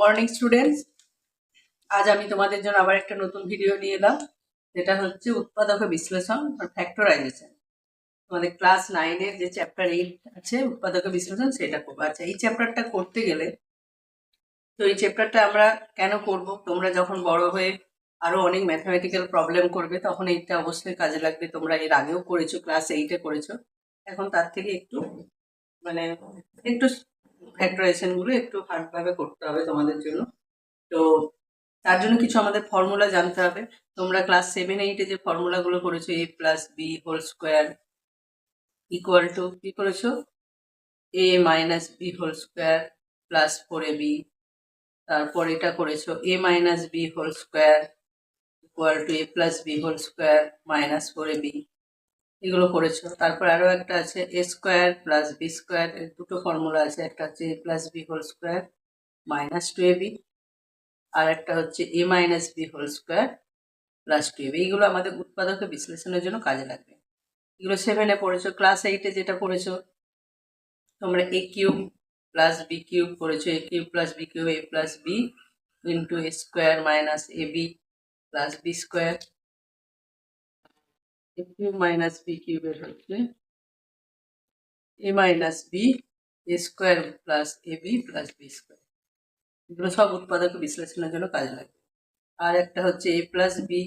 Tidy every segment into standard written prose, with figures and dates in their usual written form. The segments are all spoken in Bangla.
মর্নিং স্টুডেন্টস, আজ আমি তোমাদের জন্য আবার একটা নতুন ভিডিও নিয়ে এলাম, যেটা হচ্ছে উৎপাদক বিশ্লেষণ আর ফ্যাক্টরাইজেশন। তোমাদের ক্লাস 9-এর যে চ্যাপ্টার 8 আছে উৎপাদক বিশ্লেষণ, সেটা করবো। আচ্ছা, এই চ্যাপ্টারটা করতে গেলে তো এই চ্যাপ্টারটা আমরা কেন করব, তোমরা যখন বড় হয়ে আরো অনেক ম্যাথমেটিক্যাল প্রবলেম করবে তখন এইটা অবশ্যই কাজে লাগবে। তোমরা এর আগেও করেছো, ক্লাস 8-এ করেছো, এখন তার থেকে একটু মানে একটু ফ্যাক্টরাইজেশন গুলো একটু হার্ডভাবে করতে হবে তোমাদের জন্য। তো তার জন্য কিছু আমাদের ফর্মুলা জানতে হবে। তোমরা ক্লাস 7-8-এ যে ফর্মুলাগুলো করেছো, a plus b whole square equal to কি করেছো, a minus b whole square plus 4ab। তারপর এটা করেছো a minus b whole square equal to a plus b whole square minus 4ab, এগুলো করেছো। তারপর আরো একটা আছে a square plus b square, এর দুটো ফর্মুলা আছে, একটা হচ্ছে a plus b whole square minus 2ab, আর একটা হচ্ছে a minus b whole square plus 2ab। এইগুলো আমাদের উৎপাদকে বিশ্লেষণের জন্য কাজে লাগবে। এগুলো 7-এ পড়েছো। ক্লাস 8-এ যেটা পড়েছো তোমরা a cube plus b cube করেছো, a cube plus b cube a plus b into a square minus ab plus b square. a cube minus b কিউবের হচ্ছে a minus b a square plus ab plus b square. এগুলো সব উৎপাদক বিশ্লেষণের জন্য কাজে লাগবে। আর একটা হচ্ছে a plus b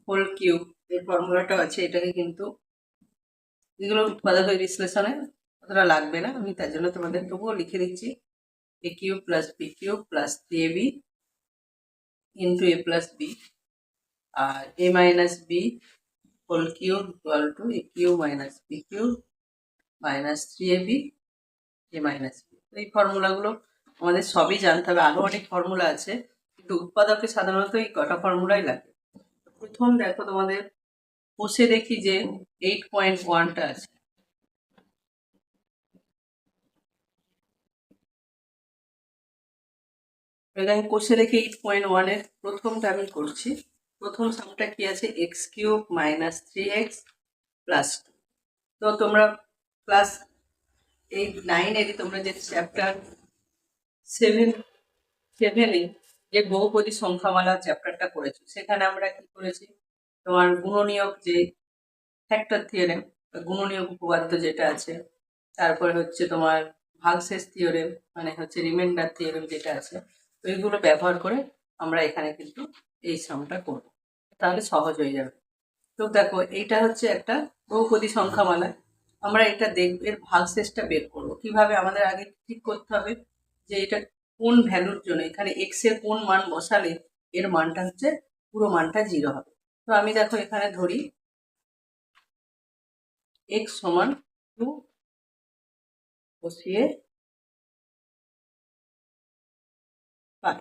whole cube, এর ফর্মুলাটা আছে, এটাকে কিন্তু এগুলো উৎপাদক বিশ্লেষণে অতটা লাগবে না, আমি তার জন্য তোমাদের তবুও লিখে দিচ্ছি a cube plus b cube plus 3ab into a plus b, আর a minus b whole cube equal to a cube minus b cube minus 3ab a minus b. এই ফর্মুলাগুলো আমাদের সবই জানতে হবে, আরো অনেক ফর্মুলা আছে, কিন্তু উৎপাদকে সাধারণত এই কটা ফর্মুলাই লাগে। প্রথম দেখো, তোমাদের বসে দেখি যে 8.1টা আছে। এখানে কোষে রেখে 8.1-এর প্রথমটা আমি করছি। প্রথম সামটা কি আছে, x cube minus 3x plus 2। তো তোমরা ক্লাস 8-9-এরই তোমরা যে চ্যাপ্টার 7-7-এ যে বহুপদী সংখ্যামালা চ্যাপ্টারটা করেছো, সেখানে আমরা কি করেছি, তোমার গুণনীয়ক যে ফ্যাক্টর থিওরেম, গুণনীয়ক উপপাদ্য যেটা আছে, তারপরে হচ্ছে তোমার ভাগশেষ থিওরেম, মানে হচ্ছে রিমাইন্ডার থিওরেম যেটা আছে, ওইগুলো ব্যবহার করে আমরা এখানে কিন্তু এই সামটা করব, তাহলে সহজ হয়ে যাবে। তো দেখো, এইটা হচ্ছে একটা বহুপদী সংখ্যামালা। আমরা এটা দেখব, এর ভাগশেষটা বের করবো কিভাবে। আমাদের আগে ঠিক করতে হবে যে এটা কোন ভ্যালুর জন্য, এখানে এক্স এর কোন মান বসালে এর মানটা হচ্ছে পুরো মানটা 0 হবে। তো আমি দেখো এখানে ধরি এক্স সমান 2 বসিয়ে পাই।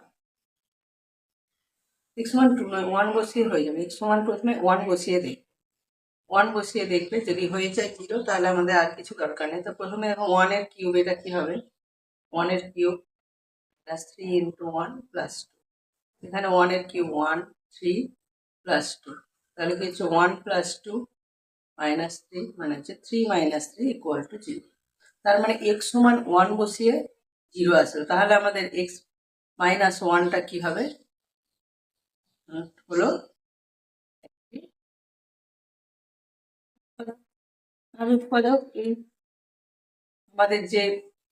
এক্স সমান 2 নয়, 1 বসিয়ে হয়ে যাবে। এক্স সমান প্রথমে 1 বসিয়ে দিই, 1 বসিয়ে দেখবে যদি হয়ে যায় 0, তাহলে আমাদের আর কিছু দরকার নেই। তো প্রথমে দেখো 1 এর কিউব, এটা কি হবে, 1 এর কিউব প্লাস 3 ইন্টু 1 প্লাস 2। এখানে 1 এর কিউব 1, 3 প্লাস 2, তাহলে কি হচ্ছে 1 প্লাস 2 মাইনাস 3, মানে হচ্ছে 3 মাইনাস 3 ইকুয়াল টু 0। তার মানে এক্স সমান 1 বসিয়ে 0 আসলো, তাহলে আমাদের এক্স মাইনাস 1টা কি হবে, হলো উৎপাদক। এই আমাদের যে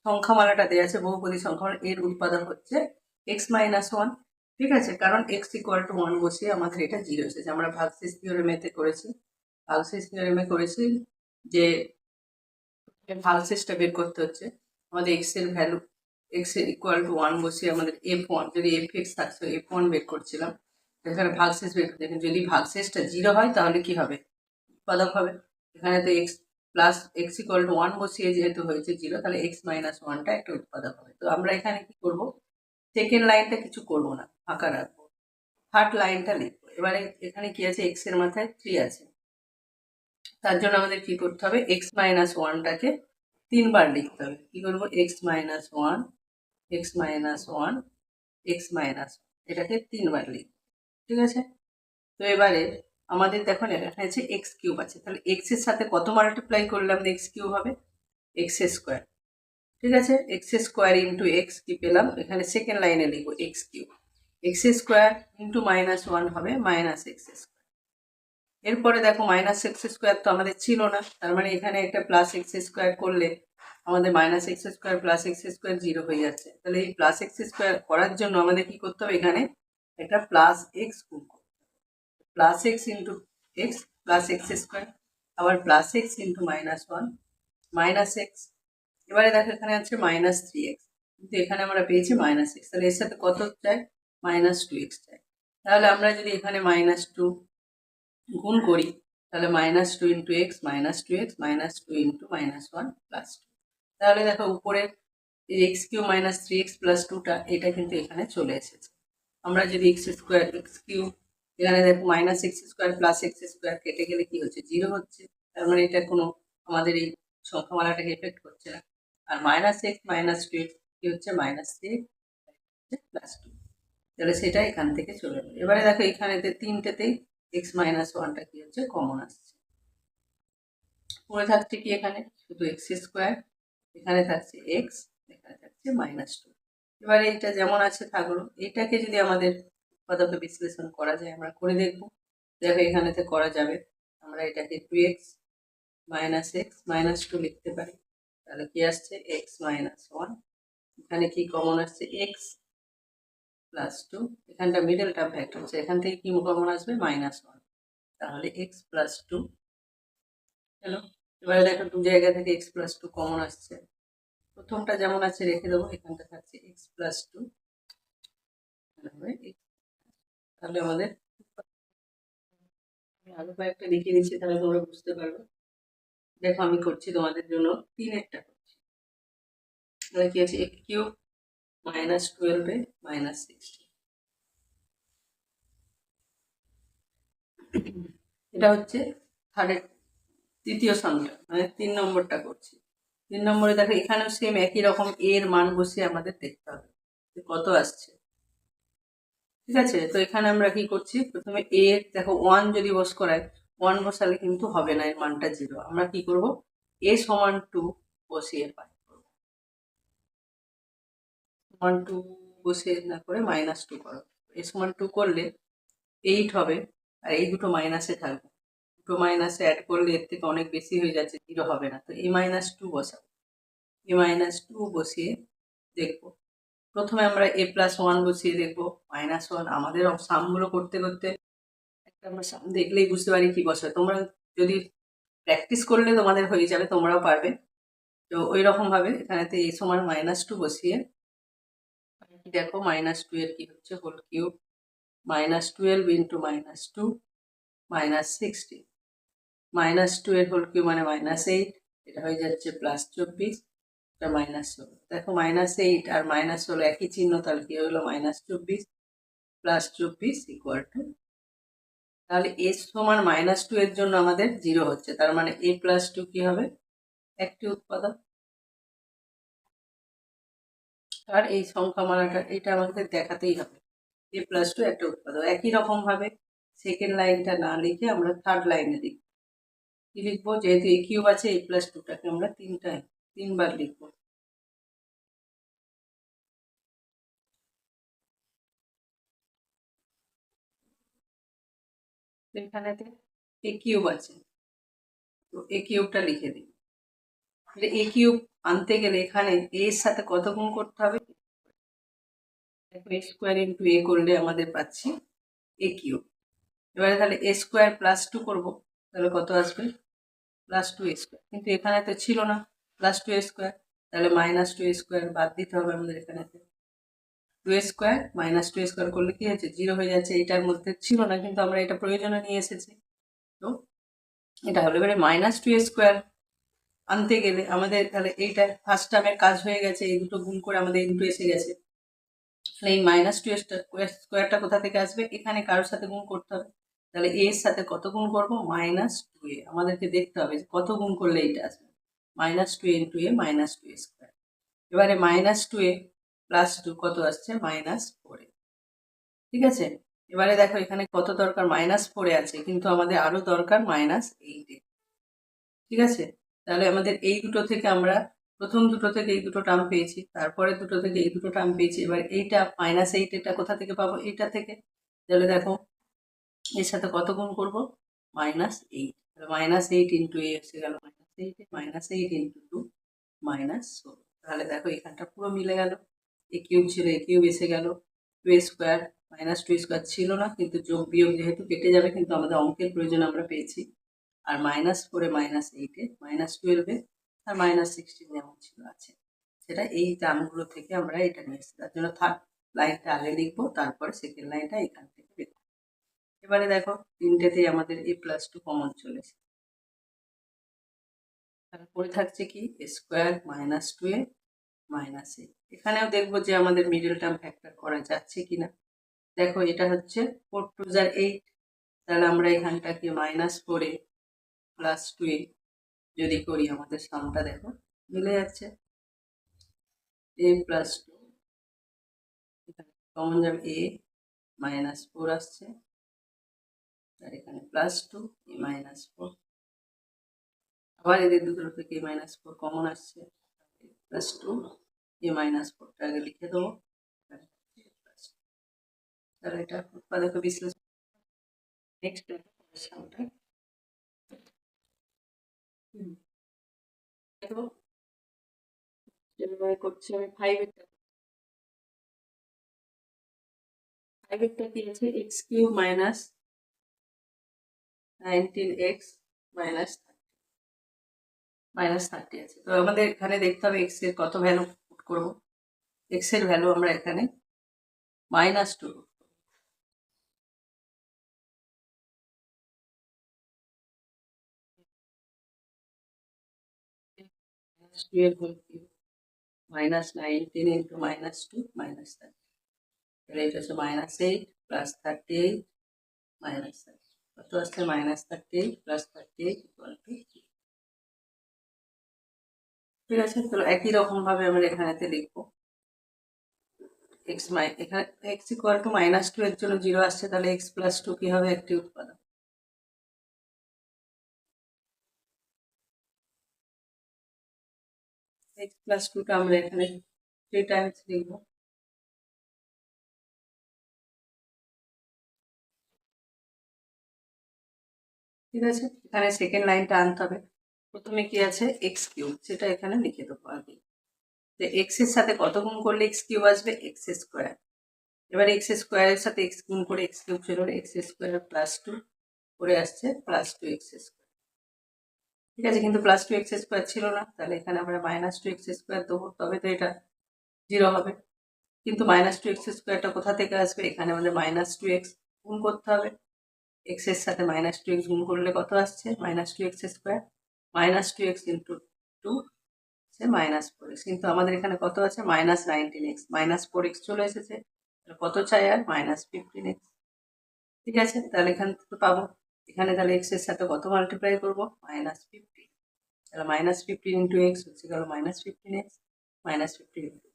সংখ্যামালাটা দেওয়া আছে বহুপদী সংখ্যামালা, এর উৎপাদক হচ্ছে এক্স মাইনাস 1। ঠিক আছে, কারণ এক্স ইকুয়াল টু 1 বসিয়ে আমাদের এটা 0 এসেছে। আমরা ভাগশেষ থিওরেমেতে করেছি, ভাগশেষ থিওরেমে করেছি যে ভাগশেষটা বের করতে হচ্ছে আমাদের এক্স এর ভ্যালু, এক্স এর ইকুয়াল টু 1 বসিয়ে আমাদের f1, যদি f(x) থাকতো f1 বের করছিলাম, এখানে ভাগশেষ বের করতে, যদি ভাগশেষটা 0 হয় তাহলে কি হবে, উৎপাদক হবে। এখানে তো x plus x equal to 1 বসিয়ে যেহেতু হয়েছে 0, তাহলে এক্স মাইনাস 1টা একটা উৎপাদক হবে। তো আমরা এখানে কি করব, সেকেন্ড লাইনটা কিছু করব না, ফাঁকা রাখবো, থার্ড লাইনটা লিখবো। এবারে এখানে কি আছে, এক্স এর মাথায় 3 আছে, তার জন্য আমাদের কি করতে হবে, এক্স মাইনাস 1টাকে 3বার লিখতে হবে। কি করবো, x minus 1, x minus 1, x minus, এটাকে 3বার লিখবো। ঠিক আছে, তো এবারে আমাদের দেখো এখানে আছে এক্স কিউব আছে, তাহলে এক্স এর সাথে কত মাল্টিপ্লাই করলে আমাদের এক্স কিউব হবে, এক্স স্কোয়ার। ঠিক আছে, এক্স স্কোয়ার ইন্টু এক্স কি পেলাম, এখানে সেকেন্ড লাইনে লিখবো x cube, x square into -1 হবে -x স্কোয়ার। এরপরে দেখো -x স্কোয়ার তো আমাদের ছিল না, তার মানে এখানে একটা +x স্কোয়ার করলে আমাদের -x স্কোয়ার +x স্কোয়ার 0 হয়ে যাচ্ছে। তাহলে এই +x স্কোয়ার করার জন্য আমাদের কি করতে হবে, এখানে একটা +x গুণ করতে হবে, +x into x +x square, আবার +x ইন্টু -1 -x। এবারে দেখো এখানে আছে -3x, কিন্তু এখানে আমরা পেয়েছি -x, তাহলে এর সাথে কত চাই, -2x চাই। তাহলে আমরা যদি এখানে -2 গুণ করি তাহলে -2 ইন্টু এক্স -2x -2 ইন্টু -1 +2। তাহলে দেখো উপরের এই এক্স কিউ -3x + 2টা এটা কিন্তু এখানে চলে এসেছে। আমরা যদি এক্স স্কোয়ার এক্স কিউ, এখানে দেখো -x স্কোয়ার +x স্কোয়ার কেটে গেলে কি হচ্ছে, 0 হচ্ছে। তার মানে এটা কোনো আমাদের এই সংখ্যামালাটাকে এফেক্ট করছে না। আর -x -2x কি হচ্ছে, -3 +2, তাহলে সেটা এখান থেকে চলে যাবে। এবারে দেখো এখানেতে তিনটেতেই x -1টা কি হচ্ছে, কমন আসছে। পড়ে থাকছে কি এখানে শুধু এক্স স্কোয়ার, এখানে থাকছে এক্স, এখানে থাকছে -2। এবারে এটা যেমন আছে থাকলো, এটাকে যদি আমাদের উৎপাদকে বিশ্লেষণ করা যায় আমরা করে দেখব। দেখো এখানেতে করা যাবে, আমরা এটাকে 2x -x -2 লিখতে পারি। তাহলে কি আসছে, x -1, এখানে কি কমন আসছে, x +2, এখানটা মিডল টার্ম ফ্যাক্টর হচ্ছে, এখান থেকে কি কমন আসবে, -1, তাহলে x +2 হলো। এবারে দেখো দু জায়গা থেকে x + 2 কমন আসছে, প্রথমটা যেমন আছে রেখে দেবো, এখানটা থাকছে x + 2, তাহলে আমাদের আমি আরো কয়েকটা লিখে দিচ্ছি, তাহলে তোমরা বুঝতে পারবে। দেখো আমি করছি তোমাদের জন্য 3-এরটা করছি। তাহলে কি আছে, x কিউব -12 -16, এটা হচ্ছে থার্ডের তৃতীয় সংখ্যা, মানে 3 নম্বরটা করছি। 3 নম্বরে দেখো এখানেও সেম একই রকম এর মান বসিয়ে আমাদের দেখতে হবে কত আসছে। ঠিক আছে, তো এখানে আমরা কি করছি, প্রথমে এ দেখো 1 যদি বস করাই, 1 বসালে কিন্তু হবে না, এর মানটা 0। আমরা কি করব, a সমান 2 বসিয়ে পাই, 2 বসিয়ে না করে -2 করো, a সমান 2 করলে 8 হবে, আর এই দুটো মাইনাসে থাকবে, দুটো মাইনাসে অ্যাড করলে এর থেকে অনেক বেশি হয়ে যাচ্ছে, 0 হবে না। তো a -2 বসাবো, a -2 বসিয়ে দেখবো। প্রথমে আমরা a+1 বসিয়ে দেখবো, -1, আমাদের সামগুলো করতে করতে একটা আমরা সাম দেখলেই বুঝতে পারি কি বসাবে। তোমরা যদি প্র্যাকটিস করলে তোমাদের হয়ে যাবে, তোমরাও পারবে। তো ওই রকম ভাবে এখানেতে a সমান -2 বসিয়ে দেখো -2 এর কি হচ্ছে, হোল কিউব -12 ইন্টু -2 -16, -2 এর হোল কিউব মানে -8, এটা হয়ে যাচ্ছে +24, এটা -16। দেখো -8 আর -16 একই চিহ্ন, তাহলে কি হলো, -24 +24 = তাহলে a সমান -2 এর জন্য আমাদের 0 হচ্ছে, তার মানে a+2 কি হবে, একটি উৎপাদক। আর এই সংখ্যামালাটা এটা আমাদের দেখাতেই হবে, a+2 একটা উৎপাদক। একই রকম ভাবে সেকেন্ড লাইনটা না লিখে আমরা থার্ড লাইনে লিখব। কি লিখবো, যেহেতু a কিউব আছে, a+2টাকে আমরা 3বার লিখবো। এখানেতে a কিউব আছে, তো a কিউবটা লিখে দিই। a কিউব আনতে গেলে এখানে a এর সাথে কত গুণ করতে হবে, দেখো a স্কোয়ার ইন্টু a করলে আমাদের পাচ্ছি a কিউব। এবারে তাহলে a স্কোয়ার +2 করবো, তাহলে কত আসবে, +2a স্কোয়ার, কিন্তু এখানে তো ছিল না +2a স্কোয়ার, তাহলে -2a স্কোয়ার বাদ দিতে হবে আমাদের। এখানে 2a স্কোয়ার -2a স্কোয়ার করলে কি হচ্ছে, 0 হয়ে যাচ্ছে, এইটার মধ্যে ছিল না, কিন্তু আমরা এটা প্রয়োজনে নিয়ে এসেছি, তো এটা হলো। এবারে -2a স্কোয়ার আনতে গেলে আমাদের তাহলে এইটা ফার্স্ট টার্মের কাজ হয়ে গেছে, এই দুটো গুণ করে আমাদের এই দুটো এসে গেছে। তাহলে এই -2a স্কোয়ারটা কোথা থেকে আসবে, এখানে কারোর সাথে গুণ করতে হবে, তাহলে a এর সাথে কত গুণ করবো, -2a, আমাদেরকে দেখতে হবে যে কত গুণ করলে এইটা আসবে, -2a into a -2a square. এবারে -2a +2 কত আসছে, -4। ঠিক আছে, এবারে দেখো এখানে কত দরকার, -4 আছে, কিন্তু আমাদের আরো দরকার -8। ঠিক আছে, তাহলে আমাদের এই দুটো থেকে আমরা প্রথম দুটো থেকে এই দুটো টার্ম পেয়েছি, তারপরে দুটো থেকে এই দুটো টার্ম পেয়েছি। এবার এইটা -8 এটা কোথা থেকে পাবো? এইটা থেকে। তাহলে দেখো এর সাথে কত গুণ করবো? -8। -8 ইন্টু এ এসে গেল -8, -8 ইন্টু 2 -16। তাহলে দেখো এখানটা পুরো মিলে গেল। এ কিউব ছিল, এ কিউব এসে গেল। 2 স্কোয়ার -2 স্কোয়ার ছিল না, কিন্তু যোগ বিয়োগ যেহেতু কেটে যাবে, কিন্তু আমাদের অঙ্কের প্রয়োজন আমরা পেয়েছি। আর -4 -8 -12 আর -16 যেমন ছিল আছে, সেটা এই টার্মগুলো থেকে আমরা এটা নিয়ে এসেছি। তার জন্য থার্ড লাইনটা আগে লিখবো, তারপরে সেকেন্ড লাইনটা এখান থেকে লিখবো। এবারে দেখো তিনটেতেই আমাদের a+2 কমন চলেছে। তারপরে থাকছে কি স্কোয়ার -2a -a। এখানেও দেখবো যে আমাদের মিডল টার্ম ফ্যাক্টর করা যাচ্ছে কিনা। দেখো এটা হচ্ছে 4 2 8, তাহলে আমরা এখানটাকে -4a +2a যদি করি, আমাদের সামটা দেখো মিলে যাচ্ছে। a+2 কমন যাবে, a -4 আসছে, আর এখানে +2 a -4। আবার এদের দুটো থেকে -4 কমন আসছে, +2 a -4টা আগে লিখে দেবো। তাহলে এটা উৎপাদক বিশ্লেষণ। নেক্সট সামটা দেখো যেভাবে করছি আমি 5 এরটা কি আছে? x³ -19x -30 আছে। তো আমাদের এখানে দেখতে হবে x এর কত ভ্যালু পুট করবো। x এর ভ্যালু আমরা এখানে -2 এর হোল কিউব -19 ইন্টু -2 -30। তাহলে এটা হচ্ছে -8 +38 -30। কত আসছে? -38 +38 = 2। ঠিক আছে, তাহলে একই রকম ভাবে আমরা এখানেতে লিখবো এখানে x = -2 এর জন্য 0 আসছে, তাহলে x+2 কি হবে? একটি উৎপাদক। x+2টা আমরা এখানে 3 টাইমস লিখবো। ঠিক আছে, এখানে সেকেন্ড লাইনটা আনতে হবে। প্রথমে কি আছে? x³ সেটা এখানে লিখে দেবো আগে। যে x এর সাথে কত গুণ করলে x³ আসবে? x²। এবার x² এর সাথে x গুণ করে x³ ছিল x² +2 করে আসছে +2x²। ঠিক আছে, কিন্তু +2x² ছিল না, তাহলে এখানে আমরা -2x² দেবো, তবে তো এটা 0 হবে। কিন্তু -2x²টা কোথা থেকে আসবে? এখানে আমাদের -2x গুণ করতে হবে। x এর সাথে -2x গুণ করলে কত আসছে? -2x²। -2x ইন্টু 2 সে -4x, কিন্তু আমাদের এখানে কত আছে? -19x, -4x চলে এসেছে। কত চাই আর? -15x। ঠিক আছে, তাহলে এখান থেকে পাবো। এখানে তাহলে x এর সাথে কত মাল্টিপ্লাই করবো? -15। তাহলে -15 ইন্টু এক্স হচ্ছে গেল -15x, -15 ইন্টু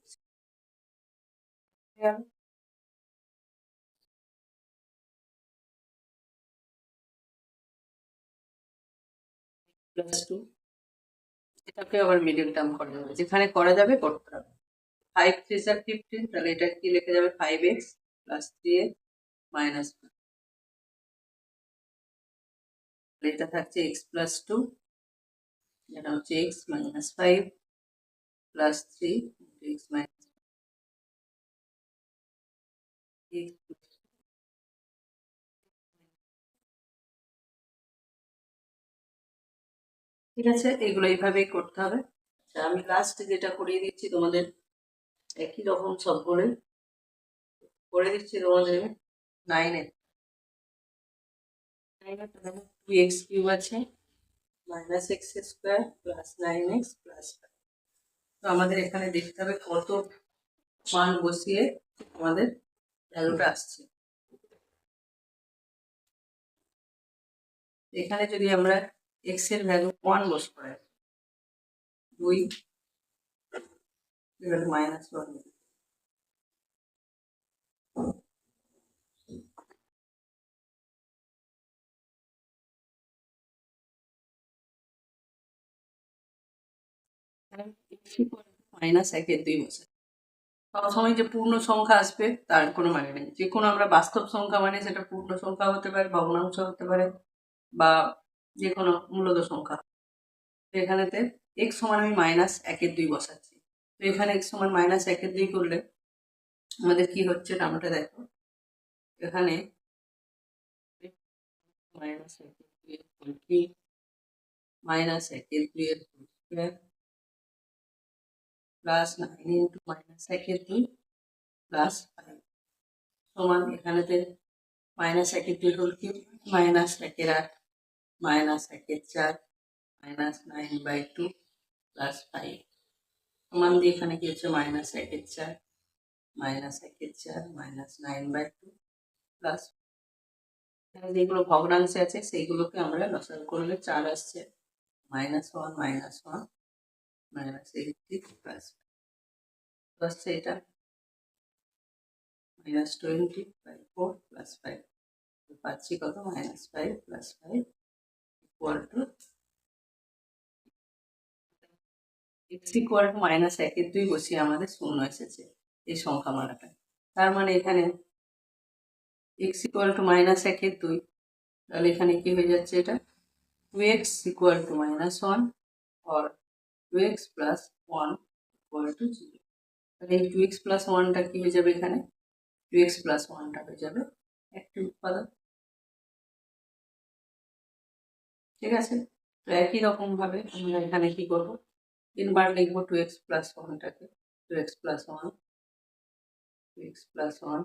+2। এটাকে আবার মিডল টার্ম করা যাবে, যেখানে করা যাবে করতে হবে। 5 3 15, তাহলে এটা কি লেখা যাবে? 5x + 3a -1। এটা থাকছে x+2, যেটা হচ্ছে x -5 + 3 x x। ঠিক আছে, এগুলো এইভাবেই করতে হবে। আচ্ছা, আমি লাস্ট যেটা করিয়ে দিচ্ছি তোমাদের, একই রকম সব করে দিচ্ছি তোমাদের 9-এ। 2x³ আছে -x² + 9x + 5। তো আমাদের এখানে দেখতে হবে কত মান বসিয়ে আমাদের ভ্যালুটা আসছে। এখানে যদি আমরা x এর ভ্যালু 1 বসবো, 2 -1। -1/2 বসে। সবসময় যে পূর্ণ সংখ্যা আসবে তার কোনো মানে নেই। যে কোনো আমরা বাস্তব সংখ্যা মানে সেটা পূর্ণ সংখ্যা হতে পারে, ভগ্নাংশ হতে পারে বা যে কোনো মূলদ সংখ্যা। তো এখানেতে x সমান আমি -1/2 বসাচ্ছি। তো এখানে x সমান -1/2 করলে আমাদের কি হচ্ছে নামটা দেখো। এখানে -1/2 -1/2 প্লাস 9 ইন্টু -1/2 প্লাস 5 সমান এখানেতে -1/2 হোল কিউব -1/8 -1/4 -9/2 প্লাস 5 সমান দিয়ে এখানে কি হচ্ছে -1/4 -1/4 -9/2 প্লাস এখানে যেগুলো ভগ্নাংশে আছে সেইগুলোকে আমরা লসাগু করলে 4 আসছে -1 -1 -80 প্লাস আসছে এটা -20/4 প্লাস 5 পাচ্ছি কত -5 plus 5 equal to x equal to -1/2 বসিয়ে আমাদের শূন্য এসেছে এই সংখ্যা মানাটা। তার মানে এখানে x ইকুয়াল টু -1/2 তাহলে এখানে কি হয়ে যাচ্ছে এটা 2x equal to -1 or 2x plus 1 equal to 0। তাহলে এই 2x প্লাস 1টা কি হয়ে যাবে এখানে 2x প্লাস 1টা হয়ে যাবে একটি উৎপাদক। ঠিক আছে, তো একই রকম ভাবে আমরা এখানে কি করব তিনবার লিখবো 2x plus 1টাকে 2x plus 1 2x plus 1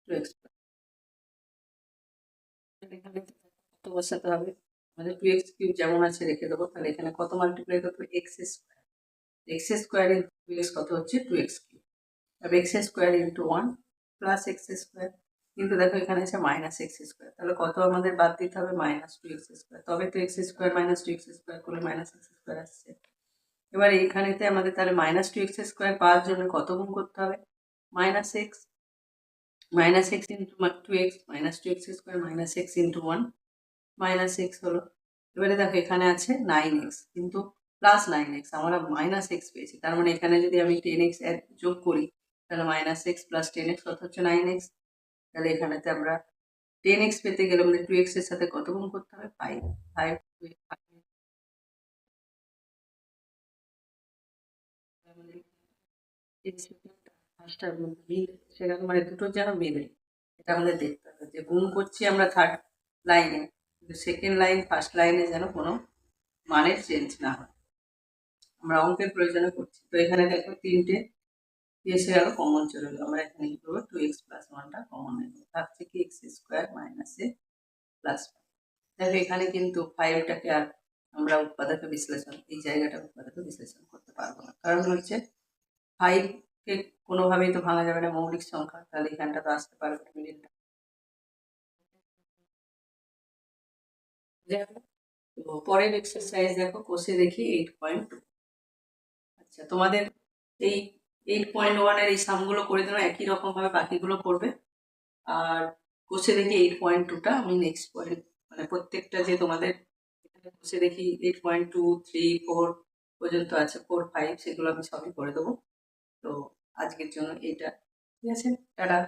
2x এখানে কত বসাতে হবে মানে 2x কিউব যেমন আছে রেখে দেবো। তাহলে এখানে কত মাল্টিপ্লাই করতে হবে x স্কোয়ার ইন্টু 2x কত হচ্ছে 2x কিউব। তবে x square into 1 plus x square কিন্তু দেখো এখানে আছে -x স্কোয়ার তাহলে কত আমাদের বাদ দিতে হবে -2x স্কোয়ার তবে তো x স্কোয়ার -2x স্কোয়ার করলে -x স্কোয়ার আসছে। এবার এইখানেতে আমাদের তাহলে -2x স্কোয়ার পাওয়ার জন্য কত গুণ করতে হবে -x into 2x -2x square -x into 1 -x হলো। এবারে দেখো এখানে আছে 9x কিন্তু প্লাস 9x আমরা -x পেয়েছি তার মানে এখানে যদি আমি 10x যোগ করি তাহলে -x প্লাস 10x কত হচ্ছে 9x। তাহলে এখানেতে আমরা 10x পেতে গেলে আমাদের 2x এর সাথে কত গুণ করতে হবে 5 5 সেখানে মানে দুটো যেন মিলে এটা আমাদের দেখতে হবে যে গুণ করছি আমরা থার্ড লাইনে কিন্তু সেকেন্ড লাইন ফার্স্ট লাইনে যেন কোনো মানের চেঞ্জ না হয় আমরা অঙ্কের প্রয়োজনে করছি। তো এখানে দেখো তিনটে এসে গেল কমন চলে গেল আমরা এখানে কি করবো 2x প্লাস 1টা কমন নেব থাকছে কি x square minus a plus 5। দেখো এখানে কিন্তু 5টাকে আর আমরা উৎপাদকে বিশ্লেষণ এই জায়গাটা উৎপাদকে বিশ্লেষণ করতে পারবো না কারণ হচ্ছে 5কে কোনোভাবেই তো ভাঙা যাবে না মৌলিক সংখ্যা তাহলে এখানটা তো আসতে পারবে না মিডিলটা। তো পরের এক্সারসাইজ দেখো কোষে দেখি 8.2। আচ্ছা তোমাদের এই 8.1 এর এই সামগুলো করে দেবো একই রকম ভাবে বাকিগুলো করবে আর কোষে দেখি 8.2টা আমি নেক্সট পয়েন্ট মানে প্রত্যেকটা যে তোমাদের এখানে কোষে দেখি 8.2 3 4 পর্যন্ত আছে 4 5 সেগুলো আমি সবই করে দেবো। তো আজকের জন্য এটা ঠিক আছে টাটা।